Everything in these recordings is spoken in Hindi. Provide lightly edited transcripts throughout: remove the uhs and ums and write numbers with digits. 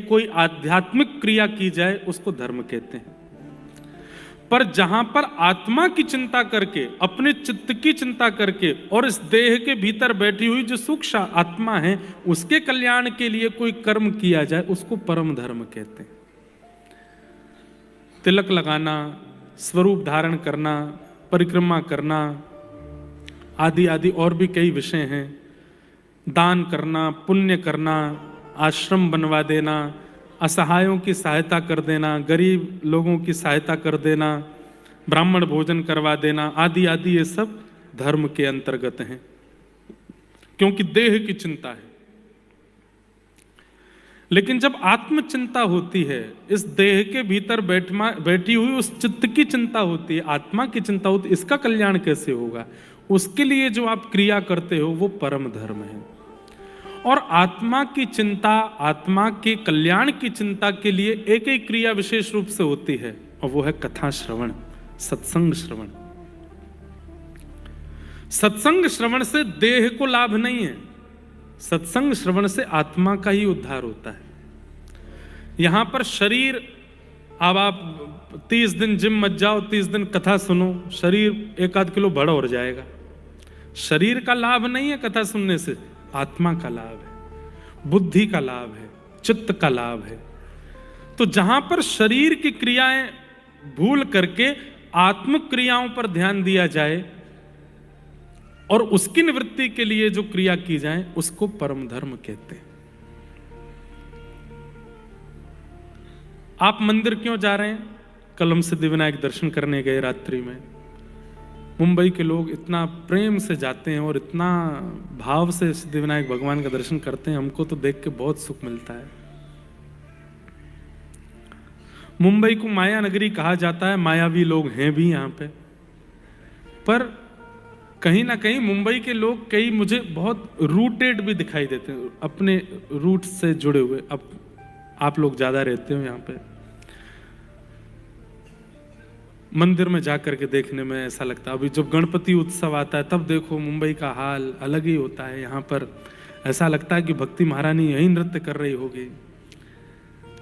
कोई आध्यात्मिक क्रिया की जाए उसको धर्म कहते हैं। पर जहां पर आत्मा की चिंता करके, अपने चित्त की चिंता करके और इस देह के भीतर बैठी हुई जो सूक्ष्म आत्मा है उसके कल्याण के लिए कोई कर्म किया जाए उसको परम धर्म कहते हैं। तिलक लगाना, स्वरूप धारण करना, परिक्रमा करना आदि आदि और भी कई विषय हैं। दान करना, पुण्य करना, आश्रम बनवा देना, असहायों की सहायता कर देना, गरीब लोगों की सहायता कर देना, ब्राह्मण भोजन करवा देना आदि आदि ये सब धर्म के अंतर्गत हैं, क्योंकि देह की चिंता है। लेकिन जब आत्मचिंता होती है, इस देह के भीतर बैठी हुई उस चित्त की चिंता होती है, आत्मा की चिंता होती है, इसका कल्याण कैसे होगा, उसके लिए जो आप क्रिया करते हो वो परम धर्म है। और आत्मा की चिंता, आत्मा के कल्याण की चिंता के लिए एक ही क्रिया विशेष रूप से होती है और वो है कथा श्रवण, सत्संग श्रवण। सत्संग श्रवण से देह को लाभ नहीं है, सत्संग श्रवण से आत्मा का ही उद्धार होता है। यहां पर शरीर, अब आप 30 दिन जिम मत जाओ, 30 दिन कथा सुनो, शरीर 1-8 किलो बड़ा हो जाएगा। शरीर का लाभ नहीं है कथा सुनने से, आत्मा का लाभ है, बुद्धि का लाभ है, चित्त का लाभ है। तो जहां पर शरीर की क्रियाएं भूल करके आत्म क्रियाओं पर ध्यान दिया जाए और उसकी निवृत्ति के लिए जो क्रिया की जाए उसको परम धर्म कहते हैं। आप मंदिर क्यों जा रहे हैं? कल हम सिद्धिविनायक दर्शन करने गए रात्रि में। मुंबई के लोग इतना प्रेम से जाते हैं और इतना भाव से सिद्धिविनायक भगवान का दर्शन करते हैं, हमको तो देख के बहुत सुख मिलता है। मुंबई को माया नगरी कहा जाता है, मायावी लोग हैं भी यहाँ पे, पर कहीं ना कहीं मुंबई के लोग कई मुझे बहुत रूटेड भी दिखाई देते हैं, अपने रूट से जुड़े हुए। अब आप लोग ज्यादा रहते हो यहाँ पे, मंदिर में जाकर के देखने में ऐसा लगता है। अभी जब गणपति उत्सव आता है तब देखो मुंबई का हाल अलग ही होता है। यहाँ पर ऐसा लगता है कि भक्ति महारानी यही नृत्य कर रही होगी।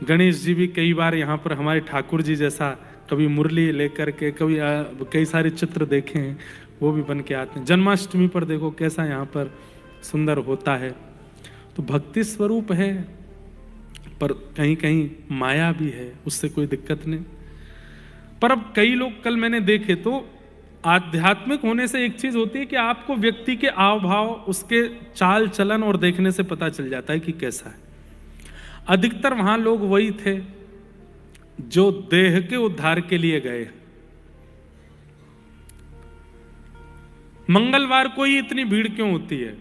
गणेश जी भी कई बार यहाँ पर हमारे ठाकुर जी जैसा कभी मुरली लेकर के, कभी कई सारे चित्र देखे हैं, वो भी बन के आते हैं। जन्माष्टमी पर देखो कैसा यहाँ पर सुंदर होता है। तो भक्ति स्वरूप है, पर कहीं कहीं माया भी है, उससे कोई दिक्कत नहीं। पर अब कई लोग कल मैंने देखे तो आध्यात्मिक होने से एक चीज होती है कि आपको व्यक्ति के आव भाव, उसके चाल चलन और देखने से पता चल जाता है कि कैसा है। अधिकतर वहां लोग वही थे जो देह के उद्धार के लिए गए। मंगलवार को ही इतनी भीड़ क्यों होती है?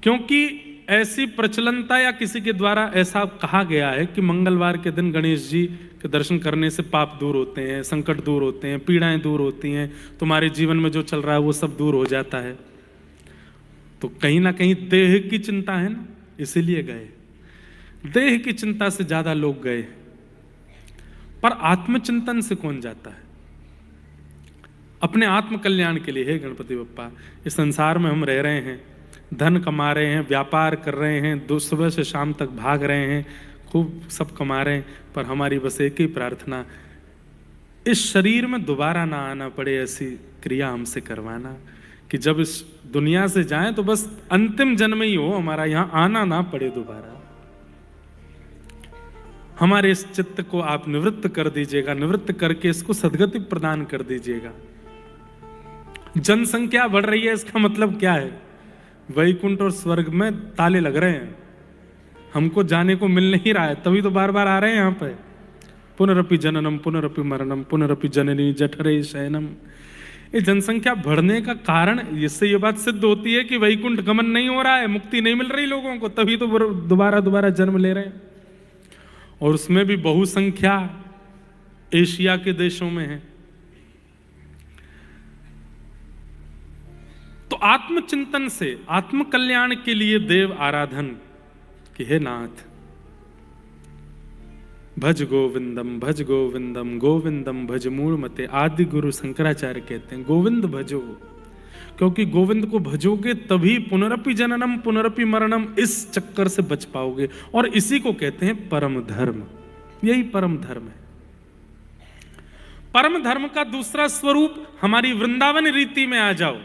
क्योंकि ऐसी प्रचलनता या किसी के द्वारा ऐसा कहा गया है कि मंगलवार के दिन गणेश जी के दर्शन करने से पाप दूर होते हैं, संकट दूर होते हैं, पीड़ाएं दूर होती हैं, तुम्हारे जीवन में जो चल रहा है वो सब दूर हो जाता है। तो कहीं ना कहीं देह की चिंता है ना, इसीलिए गए। देह की चिंता से ज्यादा लोग गए, पर आत्मचिंतन से कौन जाता है? अपने आत्म कल्याण के लिए। हे गणपति बप्पा, इस संसार में हम रह रहे हैं, धन कमा रहे हैं, व्यापार कर रहे हैं, सुबह से शाम तक भाग रहे हैं, खूब सब कमा रहे हैं, पर हमारी बस एक ही प्रार्थना, इस शरीर में दोबारा ना आना पड़े। ऐसी क्रिया हमसे करवाना कि जब इस दुनिया से जाएं तो बस अंतिम जन्म ही हो हमारा, यहां आना ना पड़े दोबारा। हमारे इस चित्त को आप निवृत्त कर दीजिएगा, निवृत्त करके इसको सद्गति प्रदान कर दीजिएगा। जनसंख्या बढ़ रही है, इसका मतलब क्या है? वैकुंठ और स्वर्ग में ताले लग रहे हैं, हमको जाने को मिल नहीं रहा है, तभी तो बार बार आ रहे हैं यहाँ पे। पुनरपि जननम पुनरपि मरणम पुनरपि जननी जठरे शयनम। ये जनसंख्या बढ़ने का कारण, इससे ये बात सिद्ध होती है कि वैकुंठ गमन नहीं हो रहा है, मुक्ति नहीं मिल रही लोगों को, तभी तो दोबारा जन्म ले रहे हैं। और उसमें भी बहुसंख्या एशिया के देशों में है। तो आत्मचिंतन से, आत्म कल्याण के लिए देव आराधन कि हे नाथ, भज गोविंदम गोविंदम भज मूल मते। आदि गुरु शंकराचार्य कहते हैं गोविंद भजो, क्योंकि गोविंद को भजोगे तभी पुनरपि जननम पुनरपि मरणम इस चक्कर से बच पाओगे। और इसी को कहते हैं परम धर्म। यही परम धर्म है। परम धर्म का दूसरा स्वरूप हमारी वृंदावन रीति में आ जाओ।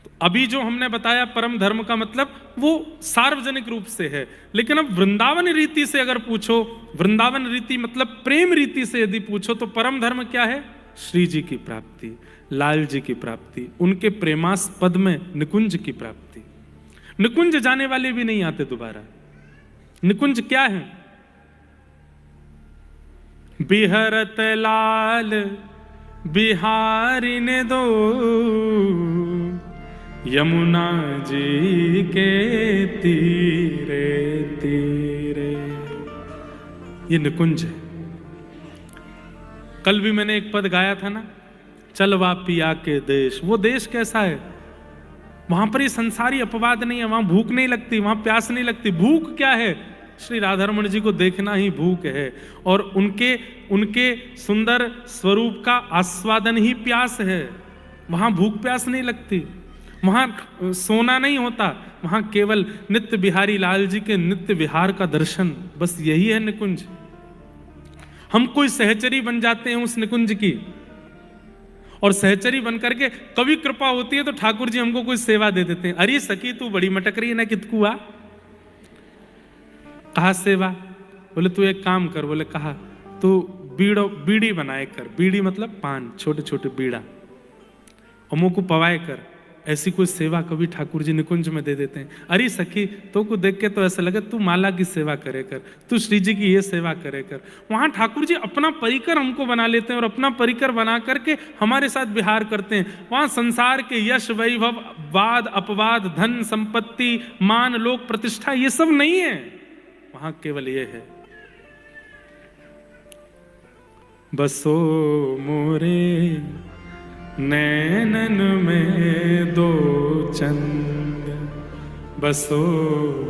तो अभी जो हमने बताया परम धर्म का मतलब वो सार्वजनिक रूप से है, लेकिन अब वृंदावन रीति से अगर पूछो, वृंदावन रीति मतलब प्रेम रीति से यदि पूछो, तो परम धर्म क्या है? श्री जी की प्राप्ति, लाल जी की प्राप्ति, उनके प्रेमास्पद में निकुंज की प्राप्ति। निकुंज जाने वाले भी नहीं आते दोबारा। निकुंज क्या है? बिहरत लाल बिहारी ने दो यमुना जी के तीरे तीरे, ये निकुंज है। कल भी मैंने एक पद गाया था ना, चलवा पिया के देश। वो देश कैसा है? वहां पर ये संसारी अपवाद नहीं है, वहां भूख नहीं लगती, वहां प्यास नहीं लगती। भूख क्या है? श्री राधारमण जी को देखना ही भूख है, और उनके सुंदर स्वरूप का आस्वादन ही प्यास है। वहां भूख प्यास नहीं लगती, वहां सोना नहीं होता, वहां केवल नित्य बिहारी लाल जी के नित्य विहार का दर्शन, बस यही है निकुंज। हम कोई सहचरी बन जाते हैं उस निकुंज की, और सहचरी बन करके कभी कृपा होती है तो ठाकुर जी हमको कोई सेवा दे देते हैं। अरे सखी तू बड़ी मटक रही है ना, कितकू आ, कहा सेवा? बोले तू एक काम कर। बोले कहा? तू बीड़ी बनाए कर। बीड़ी मतलब पान, छोटे छोटे बीड़ा, अमो को पवाए कर। ऐसी कोई सेवा कभी ठाकुर जी निकुंज में दे देते हैं। अरे सखी तो को देख के तो ऐसा लगे तू माला की सेवा करे कर, तू श्री जी की ये सेवा करे कर। वहां ठाकुर जी अपना परिकर हमको बना लेते हैं, और अपना परिकर बना करके हमारे साथ विहार करते हैं। वहां संसार के यश वैभव वाद अपवाद धन संपत्ति मान लोक प्रतिष्ठा ये सब नहीं है, वहां केवल ये है, बसो मोरे नैनन में दो चंद, बसो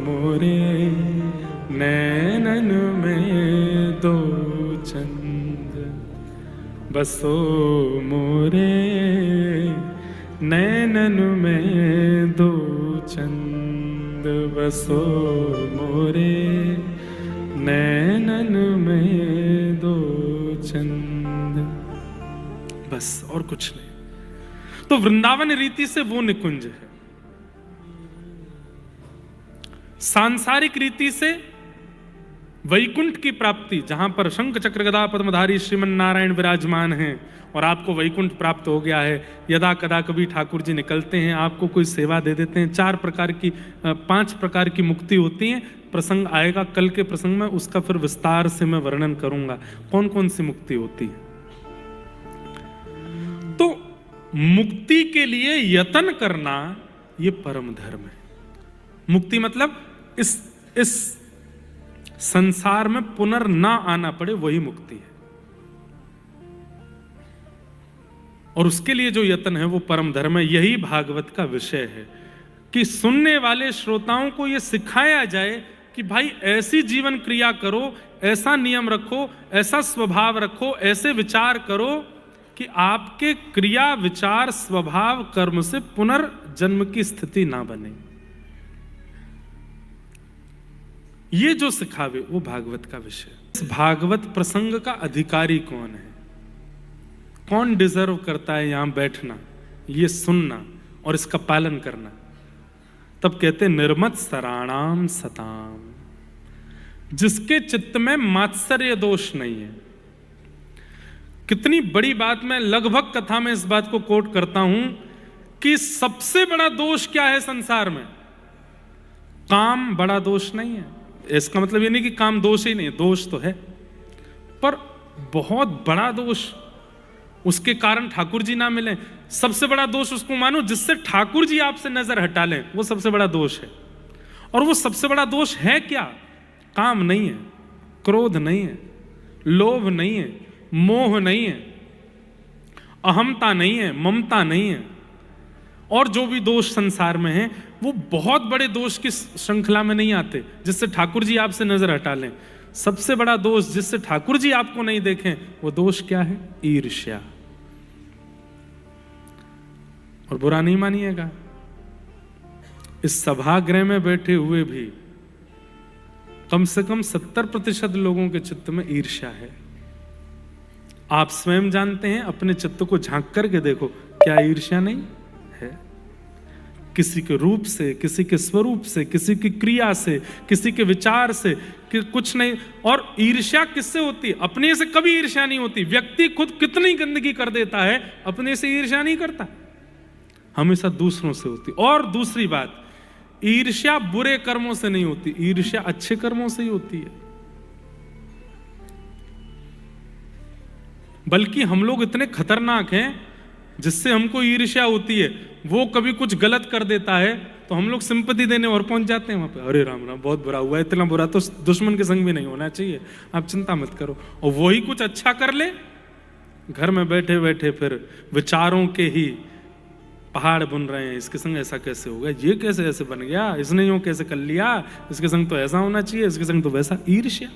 मोरे नैनन में दो चंद, बसो मोरे नैनन में दो चंद, बसो मोरे नैनन में दो चंद, बस और कुछ नहीं। तो वृंदावन रीति से वो निकुंज है। सांसारिक रीति से वैकुंठ की प्राप्ति, जहां पर शंख चक्र गदा पद्मधारी श्रीमन नारायण विराजमान हैं, और आपको वैकुंठ प्राप्त हो गया है। यदा कदा कभी ठाकुर जी निकलते हैं, आपको कोई सेवा दे देते हैं। 5 प्रकार की मुक्ति होती है। प्रसंग आएगा कल के प्रसंग में, उसका फिर विस्तार से मैं वर्णन करूंगा कौन कौन सी मुक्ति होती है। तो मुक्ति के लिए यत्न करना ये परम धर्म है। मुक्ति मतलब इस संसार में पुनर्ना आना पड़े, वही मुक्ति है। और उसके लिए जो यत्न है वो परम धर्म है। यही भागवत का विषय है कि सुनने वाले श्रोताओं को यह सिखाया जाए कि भाई ऐसी जीवन क्रिया करो, ऐसा नियम रखो, ऐसा स्वभाव रखो, ऐसे विचार करो कि आपके क्रिया विचार स्वभाव कर्म से पुनर्जन्म की स्थिति ना बने। ये जो सिखावे वो भागवत का विषय। इस भागवत प्रसंग का अधिकारी कौन है? कौन डिजर्व करता है यहां बैठना, ये सुनना और इसका पालन करना? तब कहते निर्मत सराणाम सताम, जिसके चित्त में मात्सर्य दोष नहीं है। कितनी बड़ी बात, मैं लगभग कथा में इस बात को कोट करता हूं कि सबसे बड़ा दोष क्या है संसार में? काम बड़ा दोष नहीं है। इसका मतलब ये नहीं कि काम दोष ही नहीं, दोष तो है, पर बहुत बड़ा दोष उसके कारण ठाकुर जी ना मिले। सबसे बड़ा दोष उसको मानो जिससे ठाकुर जी आपसे नजर हटा लें, वो सबसे बड़ा दोष है। और वो सबसे बड़ा दोष है क्या? काम नहीं है, क्रोध नहीं है, लोभ नहीं है, मोह नहीं है, अहमता नहीं है, ममता नहीं है, और जो भी दोष संसार में है वो बहुत बड़े दोष की श्रृंखला में नहीं आते जिससे ठाकुर जी आपसे नजर हटा लें। सबसे बड़ा दोष जिससे ठाकुर जी आपको नहीं देखें, वो दोष क्या है? ईर्ष्या। और बुरा नहीं मानिएगा, इस सभागृह में बैठे हुए भी कम से कम 70% लोगों के चित्त में ईर्ष्या है। आप स्वयं जानते हैं, अपने चित्त को झांक करके देखो, क्या ईर्ष्या नहीं है? किसी के रूप से, किसी के स्वरूप से, किसी की क्रिया से, किसी के विचार से, कि कुछ नहीं। और ईर्ष्या किससे होती है? अपने से कभी ईर्ष्या नहीं होती। व्यक्ति खुद कितनी गंदगी कर देता है, अपने से ईर्ष्या नहीं करता, हमेशा दूसरों से होती। और दूसरी बात, ईर्ष्या बुरे कर्मों से नहीं होती, ईर्ष्या अच्छे कर्मों से ही होती है। बल्कि हम लोग इतने खतरनाक हैं, जिससे हमको ईर्ष्या होती है, वो कभी कुछ गलत कर देता है तो हम लोग सिंपैथी देने और पहुंच जाते हैं वहां पे। अरे राम राम, बहुत बुरा हुआ, इतना बुरा तो दुश्मन के संग भी नहीं होना चाहिए, आप चिंता मत करो। और वही कुछ अच्छा कर ले, घर में बैठे बैठे फिर विचारों के ही पहाड़ बुन रहे हैं। इसके संग ऐसा कैसे हो गया, ये कैसे ऐसे बन गया, इसने यूं कैसे कर लिया, इसके संग तो ऐसा होना चाहिए, इसके संग तो वैसा। ईर्ष्या।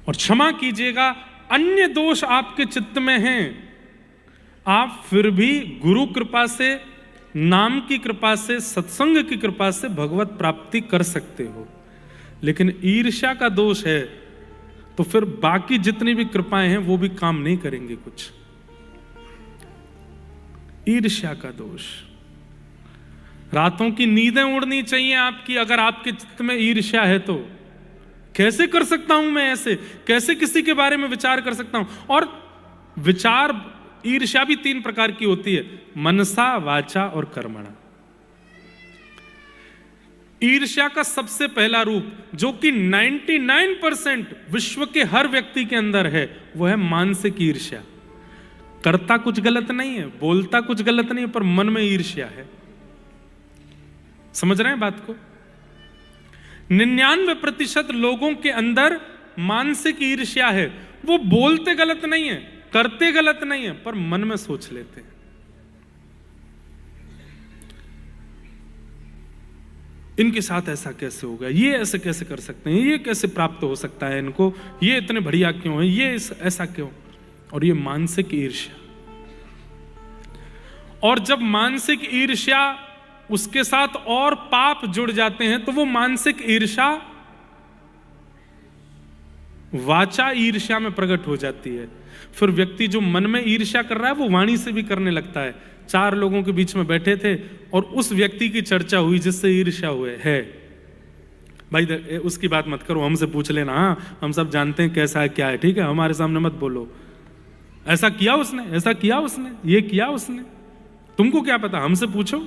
और क्षमा कीजिएगा, अन्य दोष आपके चित्त में हैं, आप फिर भी गुरु कृपा से, नाम की कृपा से, सत्संग की कृपा से भगवत प्राप्ति कर सकते हो। लेकिन ईर्ष्या का दोष है तो फिर बाकी जितनी भी कृपाएं हैं वो भी काम नहीं करेंगे कुछ। ईर्ष्या का दोष, रातों की नींदें उड़नी चाहिए आपकी अगर आपके चित्त में ईर्ष्या है तो। कैसे कर सकता हूं मैं ऐसे, कैसे किसी के बारे में विचार कर सकता हूं? और विचार, ईर्ष्या भी 3 प्रकार की होती है, मनसा, वाचा और कर्मणा। ईर्ष्या का सबसे पहला रूप, जो कि 99% विश्व के हर व्यक्ति के अंदर है, वो है मानसिक ईर्ष्या। करता कुछ गलत नहीं है, बोलता कुछ गलत नहीं है, पर मन में ईर्ष्या है। समझ रहे हैं बात को? 99% लोगों के अंदर मानसिक ईर्ष्या है। वो बोलते गलत नहीं है, करते गलत नहीं है, पर मन में सोच लेते हैं। इनके साथ ऐसा कैसे हो गया, ये ऐसे कैसे कर सकते हैं, ये कैसे प्राप्त हो सकता है इनको, ये इतने बढ़िया क्यों है, ये ऐसा क्यों? और ये मानसिक ईर्ष्या। और जब मानसिक ईर्ष्या, उसके साथ और पाप जुड़ जाते हैं तो वो मानसिक ईर्ष्या वाचा ईर्ष्या में प्रकट हो जाती है। फिर व्यक्ति जो मन में ईर्ष्या कर रहा है वो वाणी से भी करने लगता है। 4 लोगों के बीच में बैठे थे और उस व्यक्ति की चर्चा हुई जिससे ईर्ष्या हुए है, भाई उसकी बात मत करो, हमसे पूछ लेना, हाँ हम सब जानते हैं कैसा है क्या है, ठीक है, हमारे सामने मत बोलो, ऐसा किया उसने, ऐसा किया उसने, ये किया उसने, तुमको क्या पता, हमसे पूछो।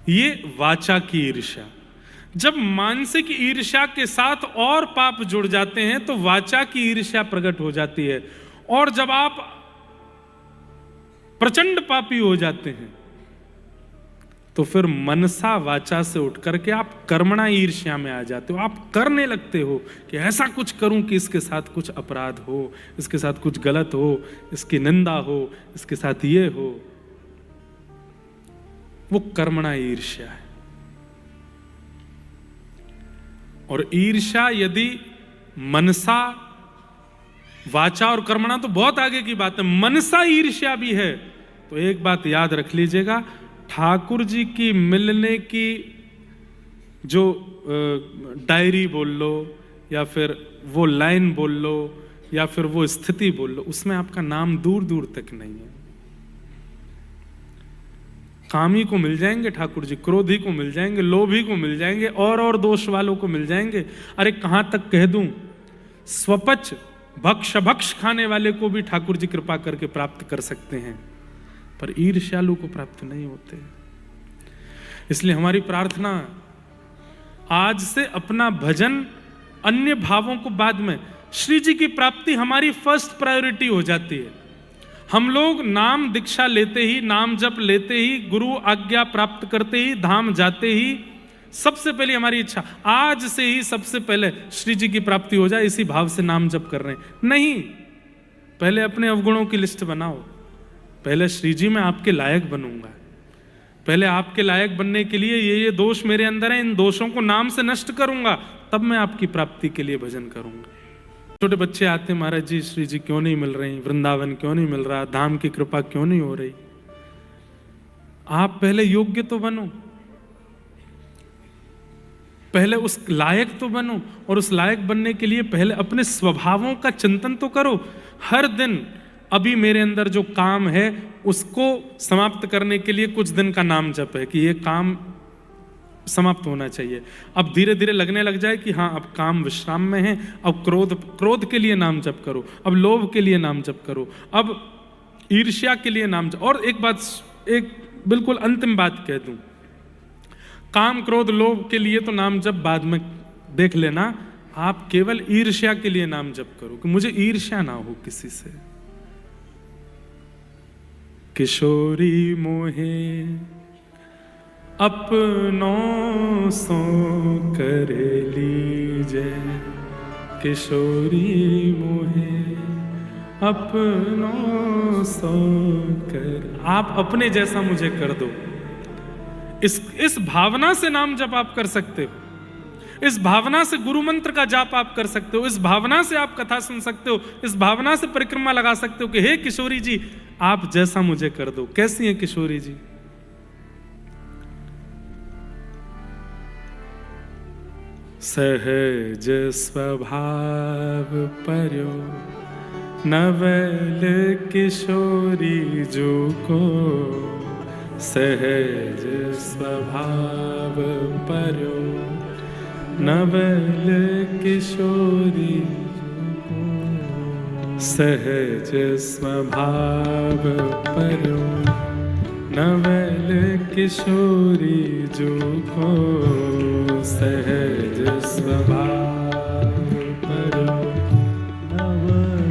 ये वाचा की ईर्ष्या। जब मानसिक ईर्ष्या के साथ और पाप जुड़ जाते हैं तो वाचा की ईर्ष्या प्रकट हो जाती है। और जब आप प्रचंड पापी हो जाते हैं तो फिर मनसा वाचा से उठ करके आप कर्मणा ईर्ष्या में आ जाते हो। आप करने लगते हो कि ऐसा कुछ करूं कि इसके साथ कुछ अपराध हो, इसके साथ कुछ गलत हो, इसकी निंदा हो, इसके साथ ये हो। वो कर्मणा ईर्ष्या है। और ईर्ष्या यदि मनसा, वाचा और कर्मणा तो बहुत आगे की बात है, मनसा ईर्ष्या भी है तो एक बात याद रख लीजिएगा, ठाकुर जी की मिलने की जो डायरी बोल लो या फिर वो लाइन बोल लो या फिर वो स्थिति बोल लो, उसमें आपका नाम दूर दूर तक नहीं है। कामी को मिल जाएंगे ठाकुर जी, क्रोधी को मिल जाएंगे, लोभी को मिल जाएंगे, और दोष वालों को मिल जाएंगे। अरे कहां तक कह दूं, स्वपच भक्ष खाने वाले को भी ठाकुर जी कृपा करके प्राप्त कर सकते हैं, पर ईर्ष्यालु को प्राप्त नहीं होते। इसलिए हमारी प्रार्थना, आज से अपना भजन अन्य भावों को बाद में, श्री जी की प्राप्ति हमारी फर्स्ट प्रायोरिटी हो जाती है। हम लोग नाम दीक्षा लेते ही, नाम जप लेते ही, गुरु आज्ञा प्राप्त करते ही, धाम जाते ही, सबसे पहले हमारी इच्छा, आज से ही सबसे पहले श्री जी की प्राप्ति हो जाए, इसी भाव से नाम जप कर रहे हैं। नहीं, पहले अपने अवगुणों की लिस्ट बनाओ। पहले श्री जी मैं आपके लायक बनूंगा, पहले आपके लायक बनने के लिए ये दोष मेरे अंदर है, इन दोषों को नाम से नष्ट करूंगा, तब मैं आपकी प्राप्ति के लिए भजन करूंगा। छोटे बच्चे आते हैं, महाराज जी श्री जी क्यों नहीं मिल रही, वृंदावन क्यों नहीं मिल रहा, धाम की कृपा क्यों नहीं हो रही। आप पहले योग्य तो बनो, पहले उस लायक तो बनो, और उस लायक बनने के लिए पहले अपने स्वभावों का चिंतन तो करो। हर दिन अभी मेरे अंदर जो काम है उसको समाप्त करने के लिए कुछ दिन का नाम जप है कि ये काम समाप्त होना चाहिए। अब धीरे धीरे लगने लग जाए कि हाँ अब काम विश्राम में है। अब क्रोध के लिए नाम जप करो, अब लोभ के लिए नाम जप करो, अब ईर्ष्या के लिए नाम जप। और एक बात, एक बिल्कुल अंतिम बात कह दूं, काम क्रोध लोभ के लिए तो नाम जप बाद में देख लेना, आप केवल ईर्ष्या के लिए नाम जप करो कि मुझे ईर्ष्या ना हो किसी से। किशोरी मोहे अपनों सो कर लीजे, किशोरी मोहे अपनों सो कर, आप अपने जैसा मुझे कर दो। इस भावना से नाम जप आप कर सकते हो, इस भावना से गुरु मंत्र का जाप आप कर सकते हो, इस भावना से आप कथा सुन सकते हो, इस भावना से परिक्रमा लगा सकते हो कि हे किशोरी जी आप जैसा मुझे कर दो। कैसी हैं किशोरी जी? सहज स्वभाव पर्यो नवल किशोरी जो को, सहज स्वभाव पर्यो नवल किशोरी जो को, सहज स्वभाव पर्यो नवल किशोरी जो को, सहज स्वभाव पर्यो नवल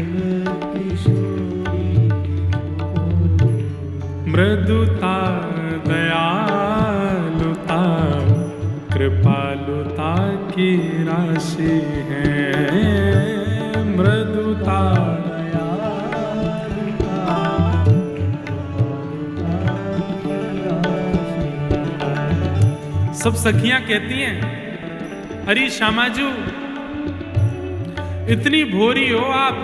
किशोरी जो, मृदुता दयालुता कृपालुता की राशि है, मृदुता सब सखियां कहती हैं अरे श्यामाजू इतनी भोरी हो आप।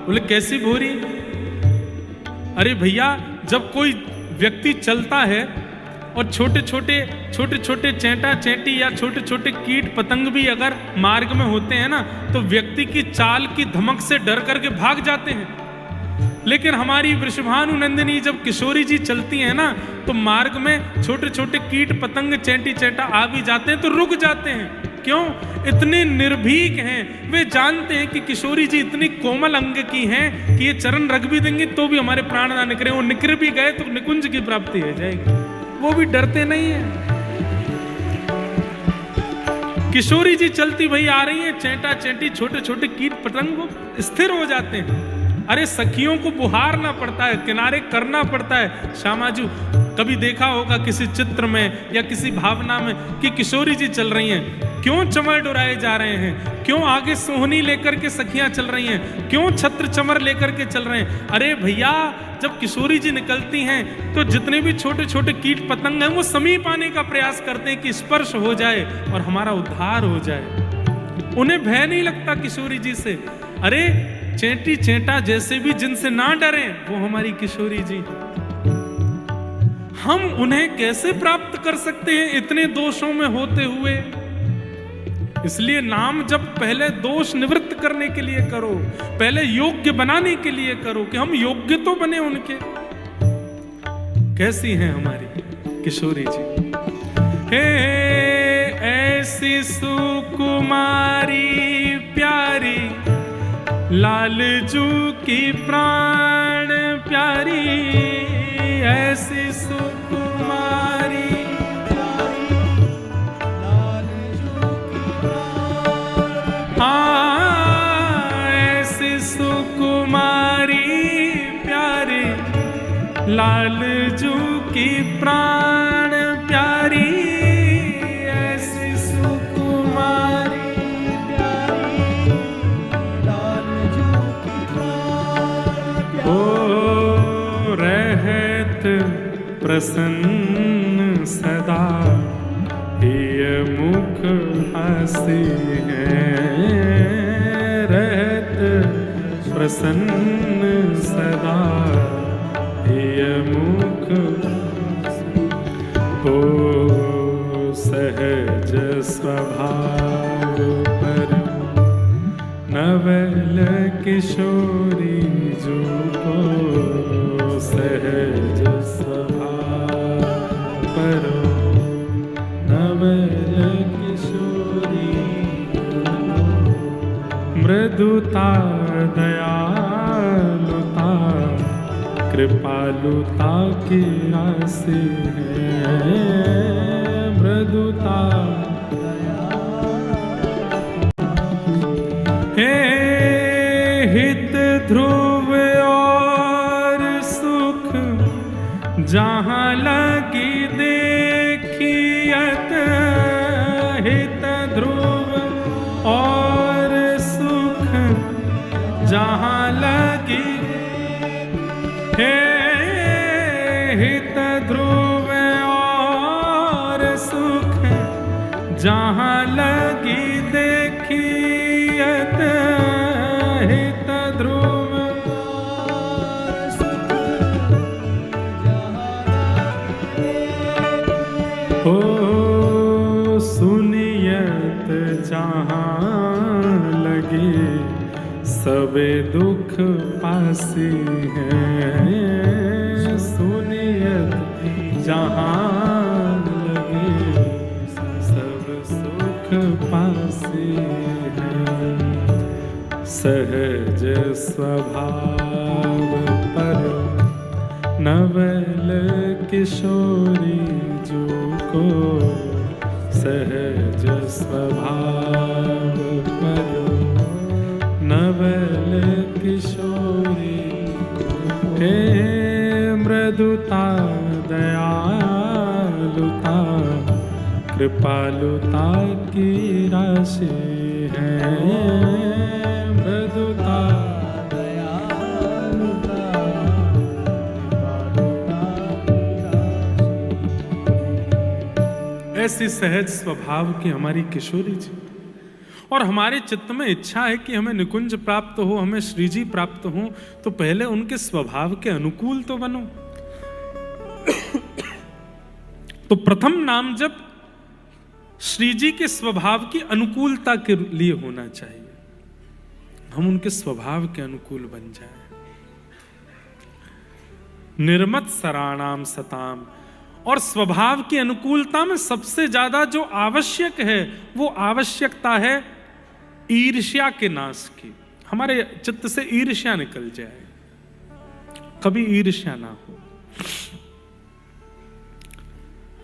बोले कैसी भोरी? अरे भैया जब कोई व्यक्ति चलता है और छोटे छोटे चैंटा चैंटी या छोटे छोटे कीट पतंग भी अगर मार्ग में होते हैं ना तो व्यक्ति की चाल की धमक से डर करके भाग जाते हैं। लेकिन हमारी वृषभानु नंदिनी जब किशोरी जी चलती हैं ना तो मार्ग में छोटे छोटे कीट पतंग चैंटी चैंटा आ भी जाते हैं तो रुक जाते हैं। क्यों? इतने निर्भीक हैं, वे जानते हैं कि किशोरी जी इतनी कोमल अंग की हैं कि ये चरण रख भी देंगे तो भी हमारे प्राण ना निकले, वो निकल भी गए तो निकुंज की प्राप्ति हो जाएगी। वो भी डरते नहीं है। किशोरी जी चलती भई आ रही है, चैंटा चैंटी छोटे छोटे कीट पतंग वो स्थिर हो जाते हैं। अरे सखियों को बुहारना पड़ता है, किनारे करना पड़ता है। श्यामाजू कभी देखा होगा किसी चित्र में या किसी भावना में कि किशोरी जी चल रही हैं, क्यों चमर डुराए जा रहे हैं, क्यों आगे सोहनी लेकर के सखियां चल रही हैं, क्यों छत्र चमर लेकर के चल रहे हैं। अरे भैया जब किशोरी जी निकलती हैं तो जितने भी छोटे छोटे कीट पतंग हैं वो समीप आने का प्रयास करते हैं कि स्पर्श हो जाए और हमारा उद्धार हो जाए। उन्हें भय नहीं लगता किशोरी जी से। अरे चेंटी चेंटा जैसे भी जिनसे ना डरें वो हमारी किशोरी जी। हम उन्हें कैसे प्राप्त कर सकते हैं इतने दोषों में होते हुए? इसलिए नाम जब पहले दोष निवृत्त करने के लिए करो, पहले योग्य बनाने के लिए करो कि हम योग्य तो बने उनके। कैसी हैं हमारी किशोरी जी? हे ऐसी सुकुमारी प्यारी लालजू की प्राण प्यारी, ऐसी सुकुमारी लालजू की प्राण, हाँ ऐसी सुकुमारी प्यारी लालजू की प्राण प्यारी, प्रसन्न सदा ये मुख हंसी है, रह प्रसन्न सदा मुख हो सहज स्वभाव पर नवल किशोरी जो को सहज स्वभाव पर नवल किशोरी मृदुता दयालुता कृपालुता की राशि है मृदुता हे हित ध्रुव और सुख जहाँ लगी देखियत हित ध्रुव और सुख जहाँ लगी हे हित ध्रुव और सुख जहाँ लगी देखियत हित ध्रुव हो सुनियत जहाँ लगे सबे दुख पासी है सुनियत जहाँ लगे सब सुख पासी है सहज स्वभाव पर नवल किशोरी जो को सहज स्वभाव पर नवल किशोरी हे मृदुता दयालुता कृपालुता की राशि है मृदुता दयालुता ऐसी सहज स्वभाव की हमारी किशोरी जी और हमारे चित्त में इच्छा है कि हमें निकुंज प्राप्त हो हमें श्री जी प्राप्त हो तो पहले उनके स्वभाव के अनुकूल तो बनो तो प्रथम नाम जप श्री जी के स्वभाव की अनुकूलता के लिए होना चाहिए हम उनके स्वभाव के अनुकूल बन जाएं निर्मत सराणाम सताम और स्वभाव की अनुकूलता में सबसे ज्यादा जो आवश्यक है वो आवश्यकता है ईर्ष्या के नाश की हमारे चित्त से ईर्ष्या निकल जाए कभी ईर्ष्या ना हो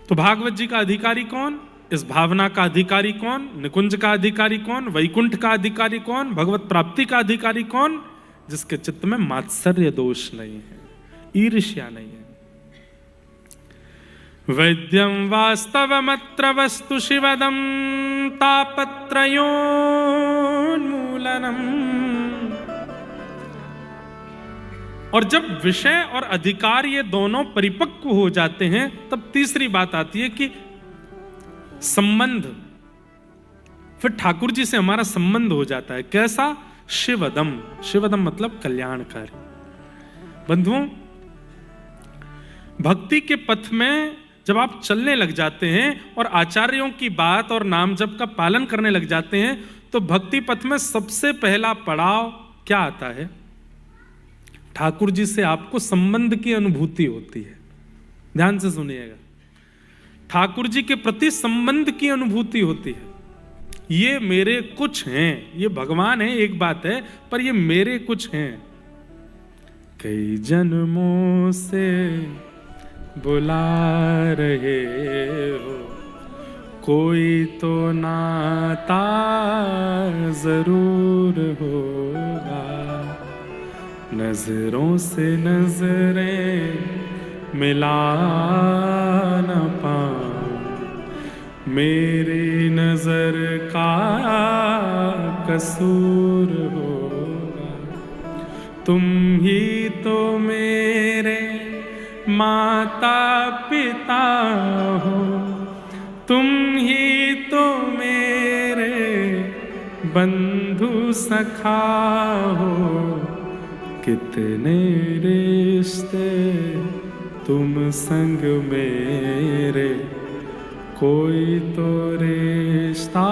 तो भागवत जी का अधिकारी कौन इस भावना का अधिकारी कौन निकुंज का अधिकारी कौन वैकुंठ का अधिकारी कौन भगवत प्राप्ति का अधिकारी कौन जिसके चित्त में मात्सर्य दोष नहीं है ईर्ष्या नहीं है वैद्यं वास्तवमत्र वस्तु शिवदं तापत्रयोन्मूलनम् और जब विषय और अधिकार ये दोनों परिपक्व हो जाते हैं तब तीसरी बात आती है कि संबंध फिर ठाकुर जी से हमारा संबंध हो जाता है कैसा शिवदम शिवदम मतलब कल्याणकारी बंधुओं भक्ति के पथ में जब आप चलने लग जाते हैं और आचार्यों की बात और नाम जप का पालन करने लग जाते हैं तो भक्ति पथ में सबसे पहला पड़ाव क्या आता है ठाकुर जी से आपको संबंध की अनुभूति होती है ध्यान से सुनिएगा ठाकुर जी के प्रति संबंध की अनुभूति होती है ये मेरे कुछ हैं ये भगवान है एक बात है पर ये मेरे कुछ हैं कई जन्मों से बुला रहे हो कोई तो नाता जरूर होगा नजरों से नजरें मिला न पाऊं मेरी नजर का कसूर होगा तुम ही तो मेरे माता पिता हो तुम ही तो मेरे बंधु सखा हो कितने रिश्ते तुम संग मेरे, कोई तो रिश्ता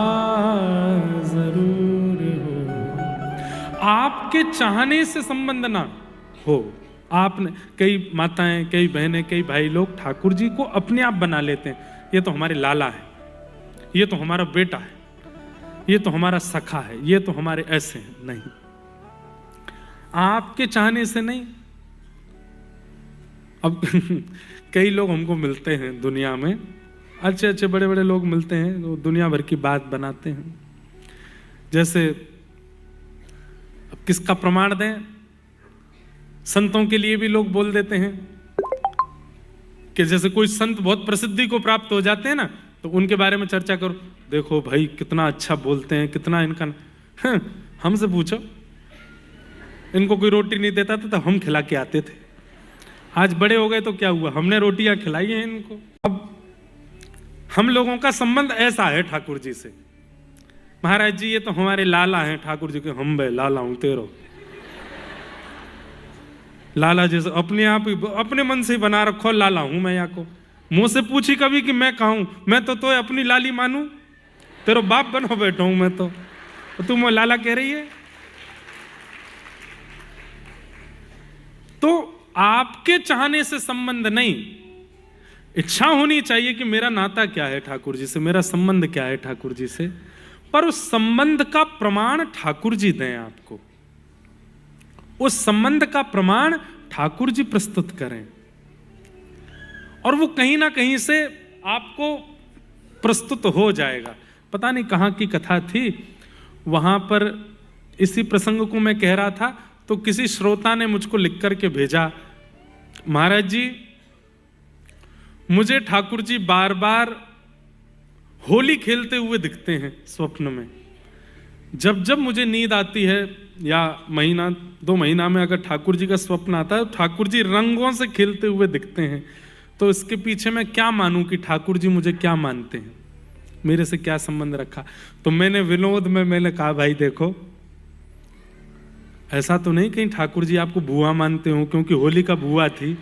जरूर हो। आपके चाहने से संबंध ना हो, आपने, कई माताएं, कई बहनें, कई भाई लोग ठाकुर जी को अपने आप बना लेते हैं। ये तो हमारे लाला है, ये तो हमारा बेटा है, ये तो हमारा सखा है, ये तो हमारे ऐसे हैं। नहीं, आपके चाहने से नहीं। अब कई लोग हमको मिलते हैं दुनिया में, अच्छे अच्छे बड़े बड़े लोग मिलते हैं, वो दुनिया भर की बात बनाते हैं। जैसे अब किसका प्रमाण दें, संतों के लिए भी लोग बोल देते हैं कि जैसे कोई संत बहुत प्रसिद्धि को प्राप्त हो जाते हैं ना, तो उनके बारे में चर्चा करो, देखो भाई कितना अच्छा बोलते हैं, कितना इनका। हमसे पूछो, इनको कोई रोटी नहीं देता था तो हम खिला के आते थे। आज बड़े हो गए तो क्या हुआ, हमने रोटियां खिलाई हैं इनको। अब हम लोगों का संबंध ऐसा है ठाकुर जी से, महाराज जी ये तो हमारे लाला हैं ठाकुर जी के। हम बे लाला हूं तेरो, लाला जैसे अपने आप ही अपने मन से ही बना रखो लाला हूं मैं। या को मुंह से पूछी कभी कि मैं कहूं, मैं तो अपनी लाली मानू, तेरो बाप बनो बैठा हूं मैं तो तुम लाला कह रही है। तो आपके चाहने से संबंध नहीं, इच्छा होनी चाहिए कि मेरा नाता क्या है ठाकुर जी से, मेरा संबंध क्या है ठाकुर जी से, पर उस संबंध का प्रमाण ठाकुर जी दें आपको, उस संबंध का प्रमाण ठाकुर जी प्रस्तुत करें, और वो कहीं ना कहीं से आपको प्रस्तुत हो जाएगा। पता नहीं कहाँ की कथा थी, वहां पर इसी प्रसंग को मैं कह रहा था, तो किसी श्रोता ने मुझको लिख करके भेजा, महाराज जी मुझे ठाकुर जी बार बार होली खेलते हुए दिखते हैं स्वप्न में। जब जब मुझे नींद आती है या महीना 2 महीना में अगर ठाकुर जी का स्वप्न आता है, ठाकुर जी रंगों से खेलते हुए दिखते हैं। तो इसके पीछे मैं क्या मानूं कि ठाकुर जी मुझे क्या मानते हैं, मेरे से क्या संबंध रखा। तो मैंने विनोद में मैंने कहा, भाई देखो ऐसा तो नहीं कहीं ठाकुर जी आपको बुआ मानते हो, क्योंकि होली का बुआ थी।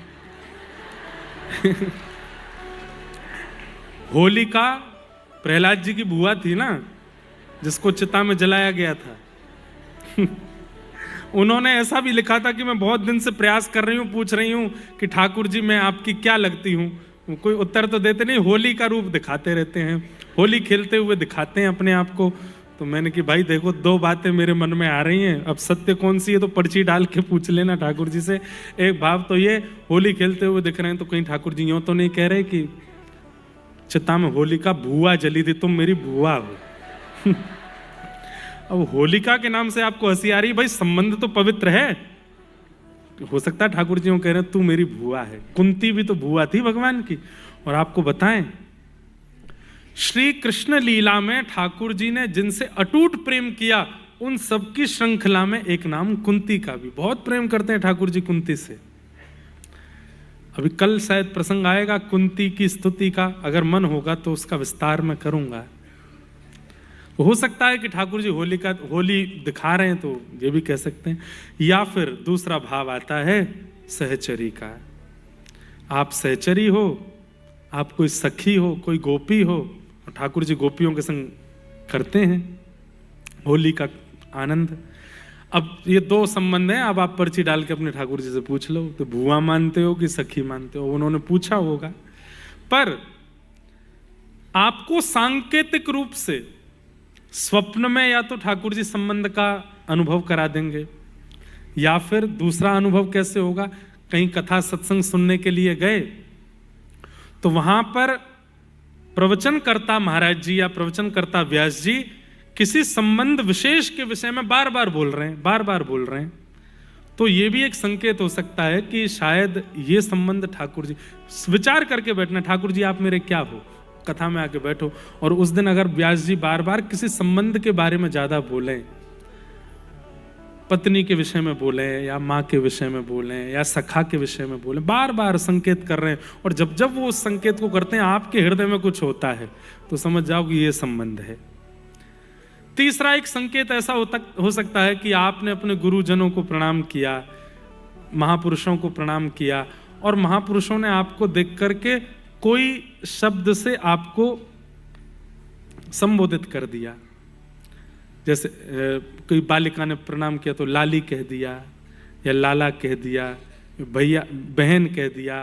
होली का प्रहलाद जी की बुआ थी ना, जिसको चिता में जलाया गया था। उन्होंने ऐसा भी लिखा था कि मैं बहुत दिन से प्रयास कर रही हूँ, पूछ रही हूँ कि ठाकुर जी मैं आपकी क्या लगती हूँ। कोई उत्तर तो देते नहीं, होली का रूप दिखाते रहते हैं, होली खेलते हुए दिखाते हैं अपने आप को। तो मैंने कि भाई देखो 2 बातें मेरे मन में आ रही हैं, अब सत्य कौन सी है तो पर्ची डाल के पूछ लेना ठाकुर जी से। एक भाव तो ये, होली खेलते हुए दिख रहे हैं तो कहीं ठाकुर जी यूं तो नहीं कह रहे कि चिता में होली का बुआ जली थी, तुम मेरी बुआ हो। अब होलिका के नाम से आपको हंसी आ रही, भाई संबंध तो पवित्र है। हो सकता है ठाकुर जी कह रहे हैं तू मेरी बुआ है। कुंती भी तो बुआ थी भगवान की। और आपको बताएं, श्री कृष्ण लीला में ठाकुर जी ने जिनसे अटूट प्रेम किया, उन सबकी श्रृंखला में एक नाम कुंती का भी। बहुत प्रेम करते हैं ठाकुर जी कुंती से। अभी कल शायद प्रसंग आएगा कुंती की स्तुति का, अगर मन होगा तो उसका विस्तार मैं करूंगा। हो सकता है कि ठाकुर जी होली दिखा रहे हैं, तो ये भी कह सकते हैं। या फिर दूसरा भाव आता है सहचरी का। आप सहचरी हो, आप कोई सखी हो, कोई गोपी हो, और ठाकुर जी गोपियों के संग करते हैं होली का आनंद। अब ये 2 संबंध हैं, अब आप पर्ची डाल के अपने ठाकुर जी से पूछ लो, तो बुआ मानते हो कि सखी मानते हो। उन्होंने पूछा होगा, पर आपको सांकेतिक रूप से स्वप्न में या तो ठाकुर जी संबंध का अनुभव करा देंगे, या फिर दूसरा अनुभव कैसे होगा, कहीं कथा सत्संग सुनने के लिए गए तो वहां पर प्रवचनकर्ता महाराज जी या प्रवचनकर्ता व्यास जी किसी संबंध विशेष के विषय में बार बार बोल रहे हैं, तो ये भी एक संकेत हो सकता है कि शायद ये संबंध ठाकुर जी, विचार करके बैठना, ठाकुर जी आप मेरे क्या हो, कथा में आके बैठो। और उस दिन अगर व्यास जी बार बार किसी संबंध के बारे में ज्यादा बोलें, पत्नी के विषय में बोलें या माँ के विषय में बोलें या सखा के विषय में बोलें, बार बार संकेत कर रहे हैं, और जब जब वो उस संकेत को करते हैं आपके हृदय में कुछ होता है, तो समझ जाओ कि ये संबंध है। तीसरा एक संकेत ऐसा हो सकता है कि आपने अपने गुरुजनों को प्रणाम किया, महापुरुषों को प्रणाम किया और महापुरुषों ने आपको देख करके कोई शब्द से आपको संबोधित कर दिया, जैसे कोई बालिका ने प्रणाम किया तो लाली कह दिया या लाला कह दिया, भैया बहन कह दिया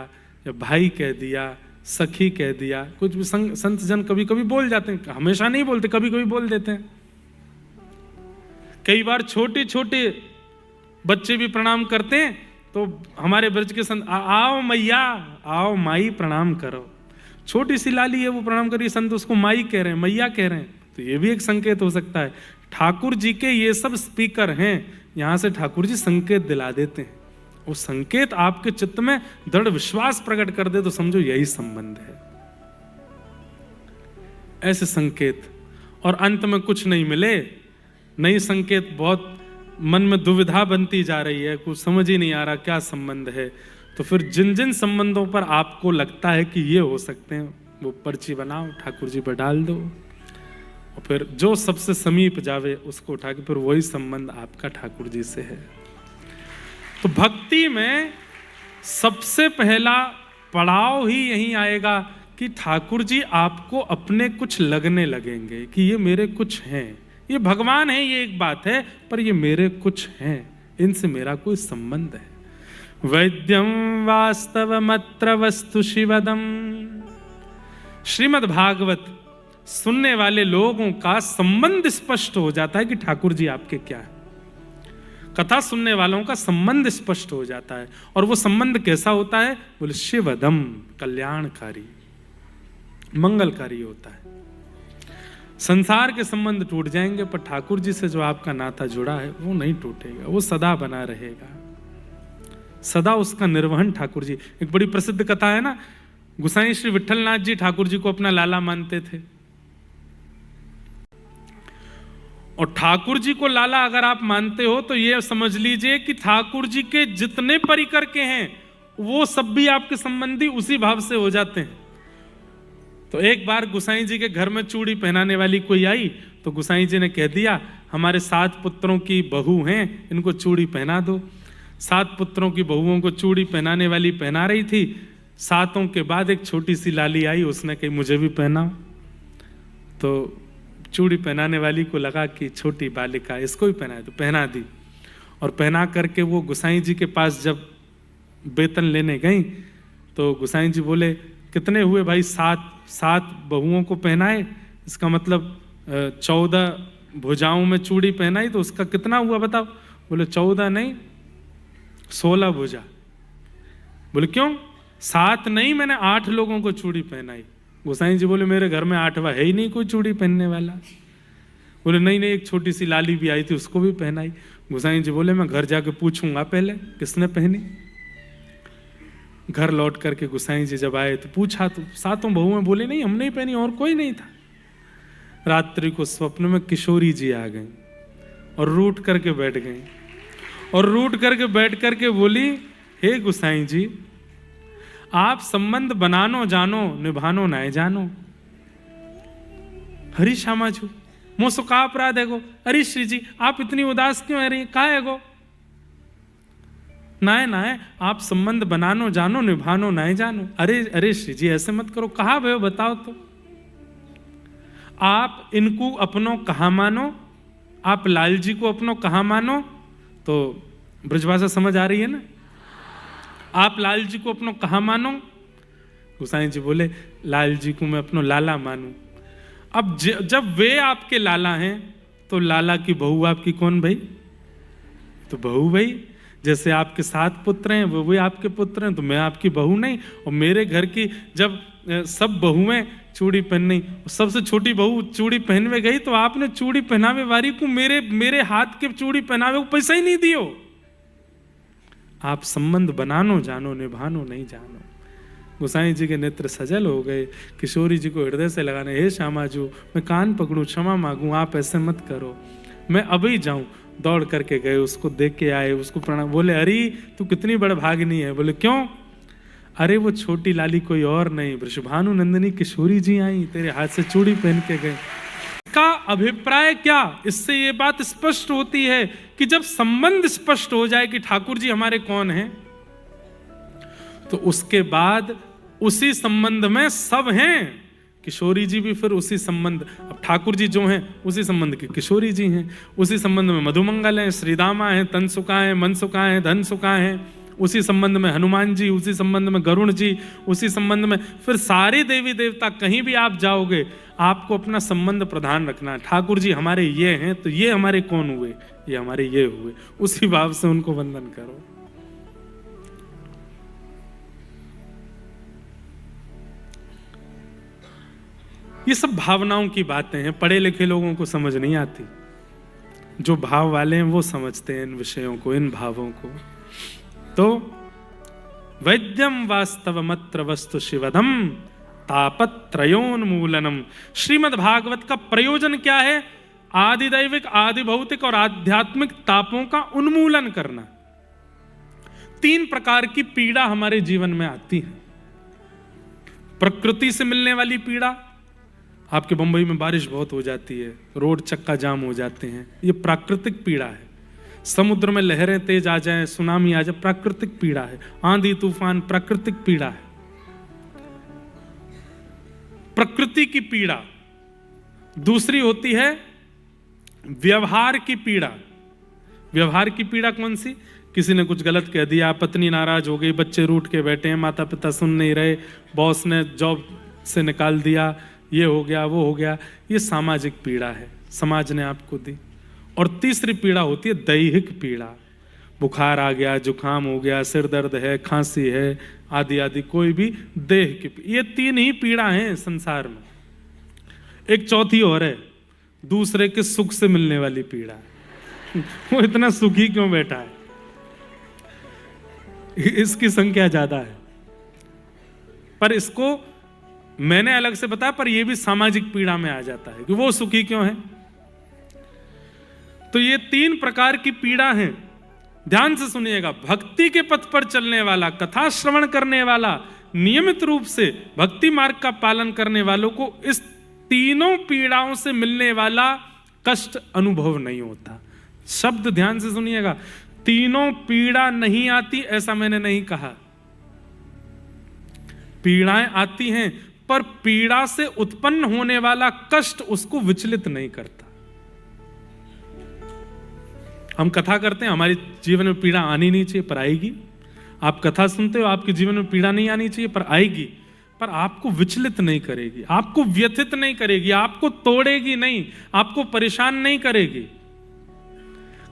या भाई कह दिया, सखी कह दिया, कुछ भी संत जन कभी कभी बोल जाते हैं, हमेशा नहीं बोलते, कभी कभी बोल देते हैं। कई बार छोटे छोटे बच्चे भी प्रणाम करते हैं तो हमारे ब्रज के संत आओ मैया, आओ माई प्रणाम करो। छोटी सी लाली है वो प्रणाम करिए, संत उसको माई कह रहे हैं, मैया कह रहे हैं, तो ये भी एक संकेत हो सकता है। ठाकुर जी के ये सब स्पीकर हैं, यहां से ठाकुर जी संकेत दिला देते हैं। वो संकेत आपके चित्त में दृढ़ विश्वास प्रकट कर दे तो समझो यही संबंध है। ऐसे संकेत, और अंत में कुछ नहीं मिले, नई संकेत, बहुत मन में दुविधा बनती जा रही है, कुछ समझ ही नहीं आ रहा क्या संबंध है, तो फिर जिन जिन संबंधों पर आपको लगता है कि ये हो सकते हैं वो पर्ची बनाओ, ठाकुर जी पर डाल दो, और फिर जो सबसे समीप जावे उसको उठा के फिर वही संबंध आपका ठाकुर जी से है। तो भक्ति में सबसे पहला पड़ाव ही यही आएगा कि ठाकुर जी आपको अपने कुछ लगने लगेंगे कि ये मेरे कुछ हैं, ये भगवान है ये एक बात है, पर ये मेरे कुछ हैं, इनसे मेरा कोई संबंध है। वैद्यम वास्तवमत्र वस्तु शिवदम। श्रीमद् भागवत सुनने वाले लोगों का संबंध स्पष्ट हो जाता है कि ठाकुर जी आपके क्या है। कथा सुनने वालों का संबंध स्पष्ट हो जाता है, और वो संबंध कैसा होता है? बोले शिवदम, कल्याणकारी, मंगलकारी होता है। संसार के संबंध टूट जाएंगे, पर ठाकुर जी से जो आपका नाता जुड़ा है वो नहीं टूटेगा, वो सदा बना रहेगा, सदा उसका निर्वहन ठाकुर जी। एक बड़ी प्रसिद्ध कथा है ना, गुसाई श्री विठलनाथ जी ठाकुर जी को अपना लाला मानते थे, और ठाकुर जी को लाला अगर आप मानते हो तो ये समझ लीजिए कि ठाकुर जी के जितने परिकर के हैं वो सब भी आपके संबंधी उसी भाव से हो जाते हैं। तो एक बार गुसाई जी के घर में चूड़ी पहनाने वाली कोई आई, तो गुसाई जी ने कह दिया हमारे 7 पुत्रों की बहू हैं, इनको चूड़ी पहना दो। 7 पुत्रों की बहुओं को चूड़ी पहनाने वाली पहना रही थी, 7 के बाद एक छोटी सी लाली आई, उसने कही मुझे भी पहनाओ। तो चूड़ी पहनाने वाली को लगा कि छोटी बालिका इसको भी पहनाए, तो पहना दी। और पहना करके वो गुसाई जी के पास जब वेतन लेने गई तो गुसाई जी बोले कितने हुए भाई? 7 बहुओं को पहनाए, इसका मतलब 14 भुजाओं में चूड़ी पहनाई, तो उसका कितना हुआ बताओ? बोले 14 नहीं 16 भुजा। बोले क्यों? 7 नहीं, मैंने 8 लोगों को चूड़ी पहनाई। गोसाई जी बोले मेरे घर में 8वां है ही नहीं कोई चूड़ी पहनने वाला। बोले नहीं नहीं, एक छोटी सी लाली भी आई थी उसको भी पहनाई। गोसाई जी बोले मैं घर जाके पूछूंगा पहले किसने पहनी। घर लौट करके गोसाई जी जब आए तो पूछा, तो 7 बहुएं बोले नहीं हमने ही पहनी, और कोई नहीं था। रात्रि को स्वप्न में किशोरी जी आ गई और रूठ करके बैठ गई, और रूठ करके बैठ करके बोली हे गोसाई जी, आप संबंध बनानो जानो निभानो नाय जानो। हरी श्यामा जी मोसो का अपराध है गो? अरे श्री जी आप इतनी उदास क्यों है रही, का है गो? नाय नाय, आप संबंध बनानो जानो निभानो नाय जानो। अरे अरे श्री जी ऐसे मत करो, कहा भयो बताओ तो। आप इनको अपनों कहा मानो, आप लाल जी को अपनों कहा मानो? तो ब्रजभाषा समझ आ रही है ना? आप लाल जी को अपनों कहा मानो? गोसाई जी बोले लाल जी को मैं अपनों लाला मानूं। अब जब वे आपके लाला हैं तो लाला की बहू आपकी कौन भाई? तो बहू भाई। जैसे आपके 7 पुत्र हैं वो भी आपके पुत्र हैं, तो मैं आपकी बहू नहीं? और मेरे घर की जब सब बहुएं चूड़ी पहननी, सबसे छोटी बहू चूड़ी पहनवे गई तो आपने चूड़ी पहनावे वाली को मेरे हाथ के चूड़ी पहनावे को पैसा ही नहीं दियो। आप संबंध बनानो जानो निभानो नहीं जानो। गोसाई जी के नेत्र सजल हो गए, किशोरी जी को हृदय से लगाने, हे श्यामा जी मैं कान पकड़ूं, क्षमा मांगूं, आप ऐसे मत करो, मैं अभी जाऊं। दौड़ करके गए, उसको देख के आए, उसको प्रणाम। बोले अरे तू कितनी बड़ भागनी है। बोले क्यों? अरे वो छोटी लाली कोई और नहीं, वृषभानु नंदिनी किशोरी जी आई, तेरे हाथ से चूड़ी पहन के गए। का अभिप्राय क्या? इससे ये बात स्पष्ट होती है कि जब संबंध स्पष्ट हो जाए कि ठाकुर जी हमारे कौन हैं, तो उसके बाद उसी संबंध में सब हैं। किशोरी जी भी फिर उसी संबंध, अब ठाकुर जी जो हैं उसी संबंध के किशोरी जी हैं, उसी संबंध में मधुमंगल हैं, श्रीदामा हैं, तनसुका हैं, मनसुका हैं, धनसुका हैं, उसी संबंध में हनुमान जी, उसी संबंध में गरुण जी, उसी संबंध में फिर सारे देवी देवता। कहीं भी आप जाओगे आपको अपना संबंध प्रधान रखना है। ठाकुर जी हमारे ये हैं तो ये हमारे कौन हुए, ये हमारे ये हुए, उसी भाव से उनको वंदन करो। ये सब भावनाओं की बातें हैं, पढ़े लिखे लोगों को समझ नहीं आती। जो भाव वाले हैं वो समझते हैं इन विषयों को, इन भावों को। तो वैद्यम वास्तवमत्र वस्तु शिवदम तापत्रयोन्मूलनम। श्रीमद् भागवत का प्रयोजन क्या है? आदिदैविक, आदि भौतिक और आध्यात्मिक तापों का उन्मूलन करना। 3 प्रकार की पीड़ा हमारे जीवन में आती है। प्रकृति से मिलने वाली पीड़ा, आपके बंबई में बारिश बहुत हो जाती है, रोड चक्का जाम हो जाते हैं, ये प्राकृतिक पीड़ा है। समुद्र में लहरें तेज आ जाएं, सुनामी आ जाए, प्राकृतिक पीड़ा है। आंधी तूफान प्राकृतिक पीड़ा है, प्रकृति की पीड़ा। दूसरी होती है व्यवहार की पीड़ा। व्यवहार की पीड़ा कौन सी? किसी ने कुछ गलत कह दिया, पत्नी नाराज हो गई, बच्चे रूठ के बैठे हैं, माता पिता सुन नहीं रहे, बॉस ने जॉब से निकाल दिया, ये हो गया, वो हो गया, ये सामाजिक पीड़ा है, समाज ने आपको दी। और तीसरी पीड़ा होती है दैहिक पीड़ा। बुखार आ गया, जुकाम हो गया, सिर दर्द है, खांसी है, आदि आदि, कोई भी देह की। ये 3 ही पीड़ा हैं संसार में। एक चौथी और है, दूसरे के सुख से मिलने वाली पीड़ा। वो इतना सुखी क्यों बैठा है, इसकी संख्या ज्यादा है। पर इसको मैंने अलग से बताया, पर यह भी सामाजिक पीड़ा में आ जाता है कि वो सुखी क्यों है। तो ये 3 प्रकार की पीड़ा है। ध्यान से सुनिएगा। भक्ति के पथ पर चलने वाला, कथा श्रवण करने वाला, नियमित रूप से भक्ति मार्ग का पालन करने वालों को इस तीनों पीड़ाओं से मिलने वाला कष्ट अनुभव नहीं होता। शब्द ध्यान से सुनिएगा। तीनों पीड़ा नहीं आती ऐसा मैंने नहीं कहा। पीड़ाएं आती हैं, पर पीड़ा से उत्पन्न होने वाला कष्ट उसको विचलित नहीं करता। हम कथा करते हैं, हमारे जीवन में पीड़ा आनी नहीं चाहिए, पर आएगी। आप कथा सुनते हो, आपके जीवन में पीड़ा नहीं आनी चाहिए, पर आएगी। पर आपको विचलित नहीं करेगी, आपको व्यथित नहीं करेगी, आपको तोड़ेगी नहीं, आपको परेशान नहीं करेगी।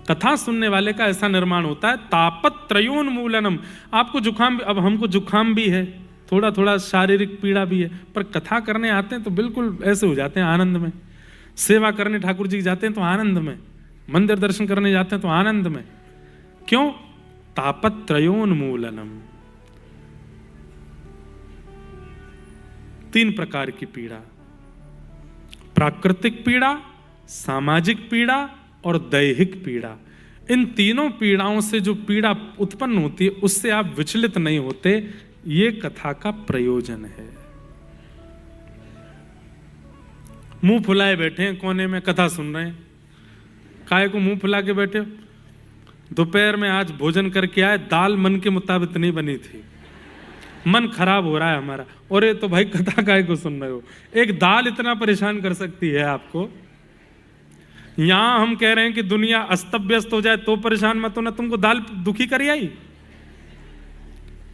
कथा सुनने वाले का ऐसा निर्माण होता है। तापत्रयोन्मूलनम। आपको जुकाम, अब हमको जुकाम भी है, थोड़ा थोड़ा शारीरिक पीड़ा भी है, पर कथा करने आते हैं तो बिल्कुल ऐसे हो जाते हैं आनंद में। सेवा करने ठाकुर जी जाते हैं तो आनंद में, मंदिर दर्शन करने जाते हैं तो आनंद में। क्यों? तापत्रयोन्मूलनम। 3 प्रकार की पीड़ा, प्राकृतिक पीड़ा, सामाजिक पीड़ा और दैहिक पीड़ा। इन तीनों पीड़ाओं से जो पीड़ा उत्पन्न होती है उससे आप विचलित नहीं होते। ये कथा का प्रयोजन है। मुंह फुलाए बैठे हैं कोने में, कथा सुन रहे हैं। काहे को मुंह फुला के बैठे? दोपहर में आज भोजन करके आए, दाल मन के मुताबिक नहीं बनी थी, मन खराब हो रहा है हमारा। और ये तो भाई कथा काहे को सुन रहे हो? एक दाल इतना परेशान कर सकती है आपको। यहां हम कह रहे हैं कि दुनिया अस्त व्यस्त हो जाए तो परेशान मत होना, तुमको दाल दुखी कर आई।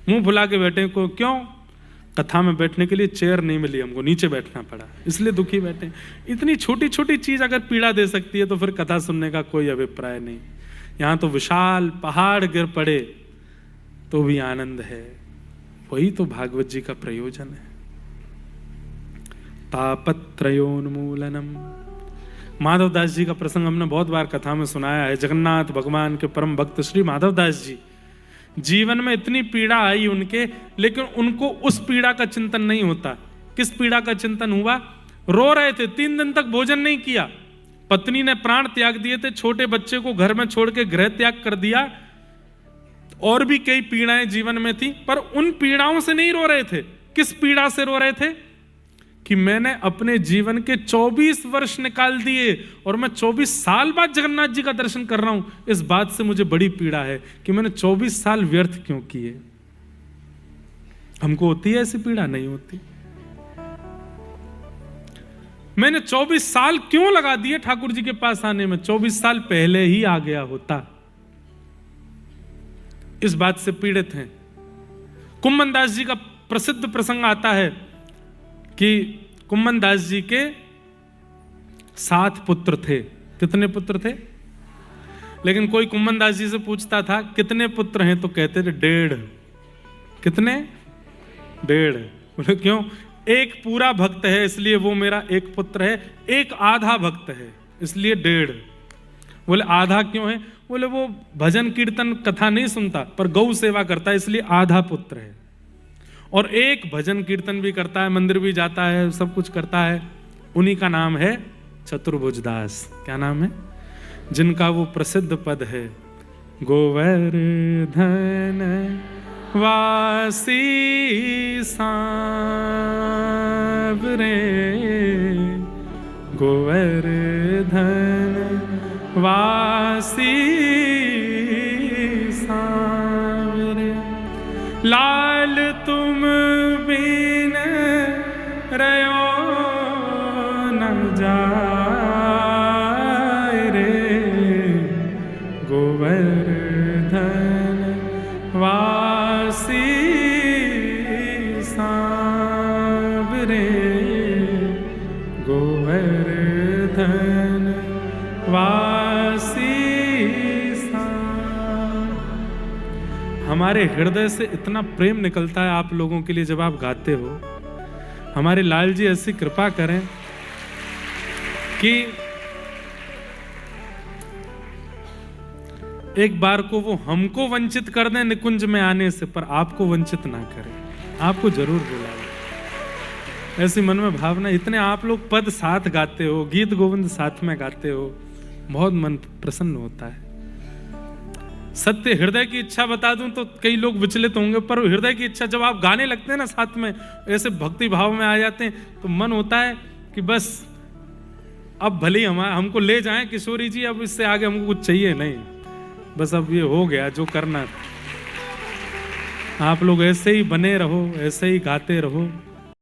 मुंह फुला के बैठे को क्यों? कथा में बैठने के लिए चेयर नहीं मिली हमको, नीचे बैठना पड़ा, इसलिए दुखी बैठे। इतनी छोटी छोटी चीज अगर पीड़ा दे सकती है तो फिर कथा सुनने का कोई अभिप्राय नहीं। यहां तो विशाल पहाड़ गिर पड़े तो भी आनंद है। वही तो भागवत जी का प्रयोजन है। तापत्रयोन्मूलनम। माधवदास जी का प्रसंग हमने बहुत बार कथा में सुनाया है। जगन्नाथ भगवान के परम भक्त श्री माधवदास जी, जीवन में इतनी पीड़ा आई उनके, लेकिन उनको उस पीड़ा का चिंतन नहीं होता। किस पीड़ा का चिंतन हुआ? रो रहे थे, 3 दिन तक भोजन नहीं किया, पत्नी ने प्राण त्याग दिए थे, छोटे बच्चे को घर में छोड़ के गृह त्याग कर दिया, और भी कई पीड़ाएं जीवन में थी, पर उन पीड़ाओं से नहीं रो रहे थे। किस पीड़ा से रो रहे थे? कि मैंने अपने जीवन के 24 वर्ष निकाल दिए और मैं 24 साल बाद जगन्नाथ जी का दर्शन कर रहा हूं। इस बात से मुझे बड़ी पीड़ा है कि मैंने 24 साल व्यर्थ क्यों किए। हमको होती है ऐसी पीड़ा? नहीं होती। मैंने 24 साल क्यों लगा दिए ठाकुर जी के पास आने में? 24 साल पहले ही आ गया होता। इस बात से पीड़ित हैं। कुम्मन दास जी का प्रसिद्ध प्रसंग आता है कि कुम्मन दास जी के 7 पुत्र थे। कितने पुत्र थे? लेकिन कोई कुम्मन दास जी से पूछता था कितने पुत्र हैं, तो कहते थे 1.5। कितने? 1.5। बोले क्यों? एक पूरा भक्त है इसलिए वो मेरा एक पुत्र है, एक आधा भक्त है इसलिए 1.5। बोले आधा क्यों है? बोले वो भजन कीर्तन कथा नहीं सुनता पर गौ सेवा करता है इसलिए आधा पुत्र है, और एक भजन कीर्तन भी करता है, मंदिर भी जाता है, सब कुछ करता है। उन्हीं का नाम है चतुर्भुज दास। क्या नाम है? जिनका वो प्रसिद्ध पद है, गोवर्धन वासी सांवरे, गोवर्धन वासी सांवरे, लाल तुम बिन रयो न जाए रे, गोवर्धन वासी सांवरे, गोवर्धन वासी सांवरे। हमारे हृदय से इतना प्रेम निकलता है आप लोगों के लिए जब आप गाते हो। हमारे लाल जी ऐसी कृपा करें कि एक बार को वो हमको वंचित कर दें निकुंज में आने से, पर आपको वंचित ना करें। आपको जरूर बुलाएं। ऐसी मन में भावना। इतने आप लोग पद साथ गाते हो, गीत गोविंद साथ में गाते हो, बहुत मन प्रसन्न होता है। सत्य हृदय की इच्छा बता दूं तो कई लोग विचलित होंगे, पर हृदय की इच्छा जब आप गाने लगते हैं ना साथ में, ऐसे भक्ति भाव में आ जाते हैं, तो मन होता है कि बस अब भले ही हमको ले जाएं किशोरी जी, अब इससे आगे हमको कुछ चाहिए नहीं, बस अब ये हो गया जो करना। आप लोग ऐसे ही बने रहो, ऐसे ही गाते रहो।